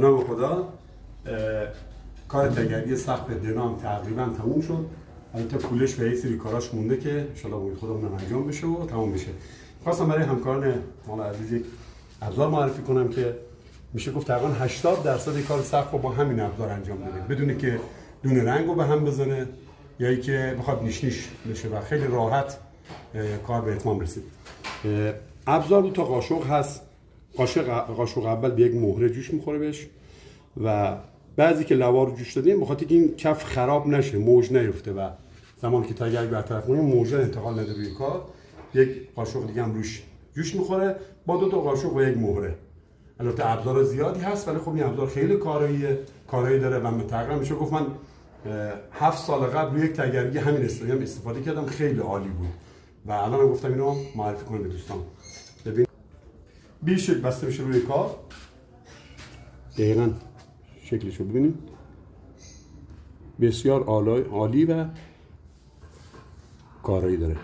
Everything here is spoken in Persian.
نام خدا. کار تگری سقف دنام تقریبا تموم شد. البته پولش و یه سری کاراش مونده که ان شاء الله خودمون انجام بشه و تمام بشه. خواستم برای همکاران مال عزیز یک ابزار معرفی کنم که میشه گفت تقریبا 80% کار سقف رو با همین ابزار انجام بدید، بدون که دون رنگ رو به هم بزنه یا ای که بخواد نیش نیش بشه و خیلی راحت کار به اتمام رسید. ابزار دو تا قاشق هست. قاشق اول به یک مهره جوش میخوره بهش و بعضی که لوا رو جوش دادیم بخاطر که این کف خراب نشه، موج نیفته و زمانی که تگرگ برطرف کنیم موج انتقال نده روی کار، یک قاشق دیگه هم روش جوش میخوره با دو تا قاشق و یک مهره. البته ابزار زیادی هست ولی خب این ابزار خیلی کارایی داره و تقریبا میشه گفت من 7 سال قبل روی یک تگرگی همین استفاده کردم، خیلی عالی بود و الان گفتم اینو معرفی کنم به دوستان. ببین بیش بسته میشه روی کار، دقیقاً شکلشو ببینید، بسیار عالی و کارایی داره.